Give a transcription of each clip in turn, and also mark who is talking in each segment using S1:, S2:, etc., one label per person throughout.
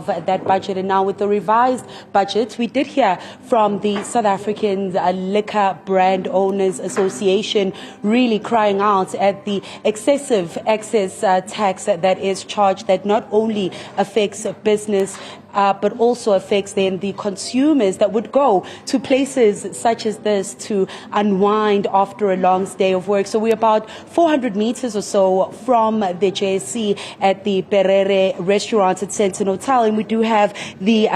S1: that budget. And now with the revised budget, we did hear from the South African Liquor Brand Owners Association really crying out at the excessive excess tax that is charged, that not only affects business but also affects then the consumers that would go to places such as this to unwind after a long day of work. So we're about 400 meters or so from the JSC at the Perere restaurant at Sentinel Hotel, and we do have the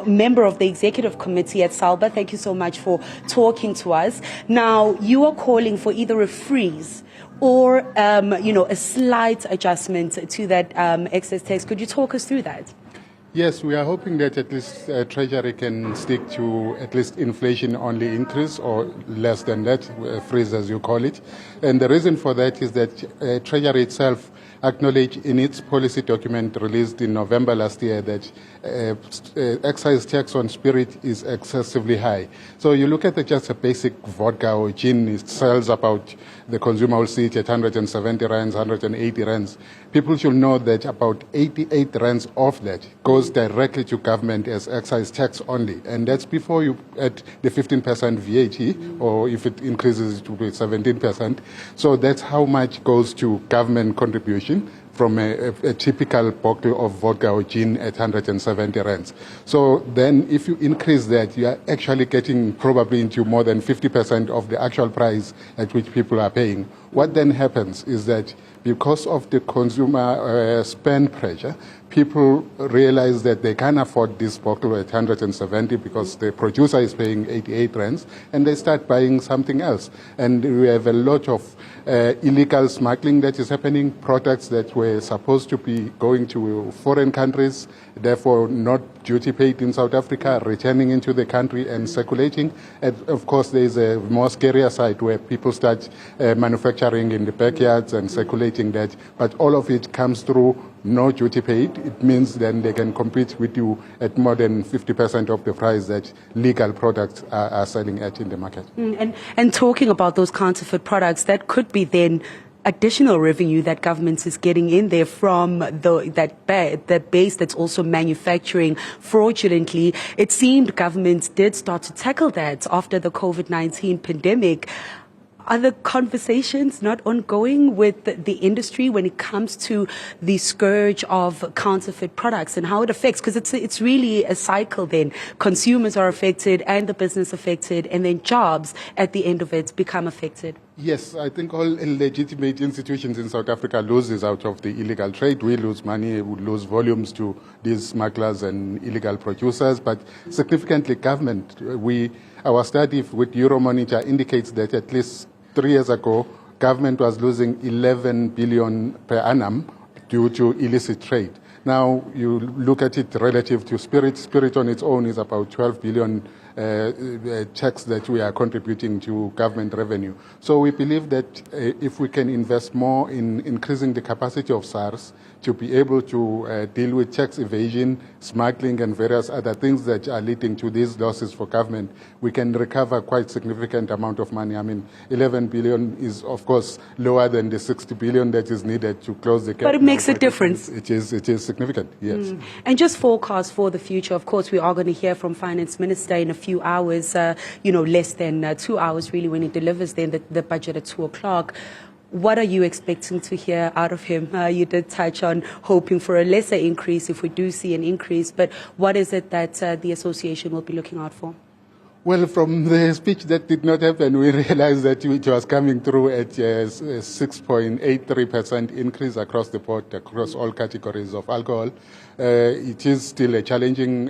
S1: member of the executive committee at SALBA. Thank you so much for talking to us. Now, you are calling for either a freeze or a slight adjustment to that excess tax. Could you talk us through that?
S2: Yes, we are hoping that at least Treasury can stick to at least inflation-only increase or less than that, freeze as you call it. And the reason for that is that Treasury itself acknowledged in its policy document released in November last year that excise tax on spirit is excessively high. So you look at just a basic vodka or gin, it sells about, the consumer will see it at 170 rands, 180 rands. People should know that about 88 rands of that goes directly to government as excise tax only. And that's before you add the 15% VAT, or if it increases it to be 17%. So that's how much goes to government contribution from a typical bottle of vodka or gin at 170 rands. So then if you increase that, you are actually getting probably into more than 50% of the actual price at which people are paying. What then happens is that because of the consumer spend pressure, people realize that they can't afford this bottle at 170 because the producer is paying 88 rands, and they start buying something else. And we have a lot of illegal smuggling that is happening, products that were supposed to be going to foreign countries, therefore not duty paid in South Africa, returning into the country and circulating. And of course, there is a more scarier side where people start manufacturing in the backyards and circulating that, but all of it comes through no duty paid. It means then they can compete with you at more than 50% of the price that legal products are selling at in the market.
S1: And talking about those counterfeit products, that could be then additional revenue that government is getting in there from that base that's also manufacturing fraudulently. It seemed government did start to tackle that after the COVID-19 pandemic. Are the conversations not ongoing with the industry when it comes to the scourge of counterfeit products and how it affects? Because it's really a cycle then. Consumers are affected and the business affected, and then jobs at the end of it become affected.
S2: Yes, I think all legitimate institutions in South Africa loses out of the illegal trade. We lose money, we lose volumes to these smugglers and illegal producers, but significantly government. Our study with Euromonitor indicates that at least 3 years ago, government was losing 11 billion per annum due to illicit trade. Now, you look at it relative to spirit. Spirit on its own is about 12 billion tax that we are contributing to government revenue. So we believe that if we can invest more in increasing the capacity of SARS to be able to deal with tax evasion, smuggling, and various other things that are leading to these losses for government, we can recover quite significant amount of money. I mean, 11 billion is, of course, lower than the 60 billion that is needed to close the gap.
S1: But it makes a difference.
S2: It is significant, yes.
S1: And just forecast for the future. Of course, we are going to hear from Finance Minister in a few hours, less than 2 hours, really, when he delivers then the budget at 2 o'clock. What are you expecting to hear out of him? You did touch on hoping for a lesser increase if we do see an increase, but what is it that the association will be looking out for?
S2: Well, from the speech that did not happen, we realized that it was coming through at a 6.83% increase across the board, across all categories of alcohol. It is still a challenging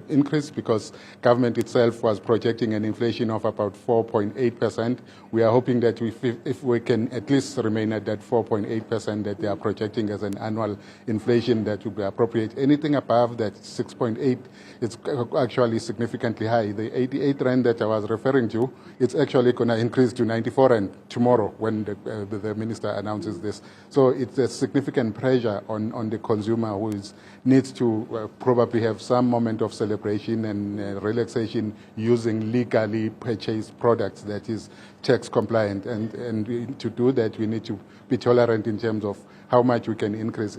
S2: increase because government itself was projecting an inflation of about 4.8%. We are hoping that if we can at least remain at that 4.8% that they are projecting as an annual inflation, that would be appropriate. Anything above that 6.8, it's actually significantly high. The 88 rand that I was referring to, it's actually going to increase to 94 rand tomorrow when the minister announces this. So it's a significant pressure on the consumer who needs to probably have some moment of celebration and relaxation using legally purchased products that is tax compliant. And to do that, we need to be tolerant in terms of how much we can increase.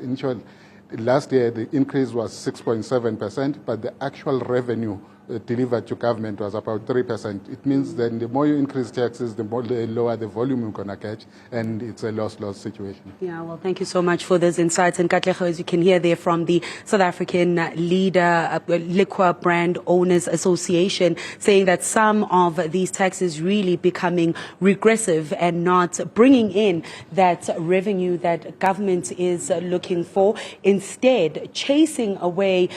S2: last year the increase was 6.7%, but the actual revenue delivered to government was about 3%. It means that the more you increase taxes, the lower the volume you're going to get, and it's a loss-loss situation.
S1: Yeah, well, thank you so much for those insights. And Katlego, as you can hear there from the South African Liquor Brand Owners Association, saying that some of these taxes really becoming regressive and not bringing in that revenue that government is looking for, instead chasing away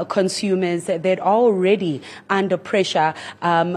S1: consumers that are already under pressure.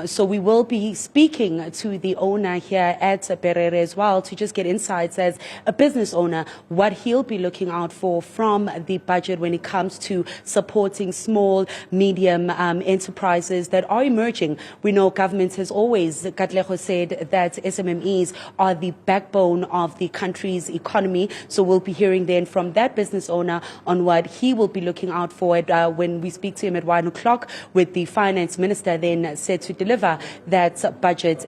S1: So we will be speaking to the owner here at Perere as well to just get insights as a business owner, what he'll be looking out for from the budget when it comes to supporting small, medium enterprises that are emerging. We know government has always, Katlego said, that SMMEs are the backbone of the country's economy. So we'll be hearing then from that business owner on what he will be looking out for when we speak to him at 1 o'clock, with the Finance Minister then set to deliver that budget.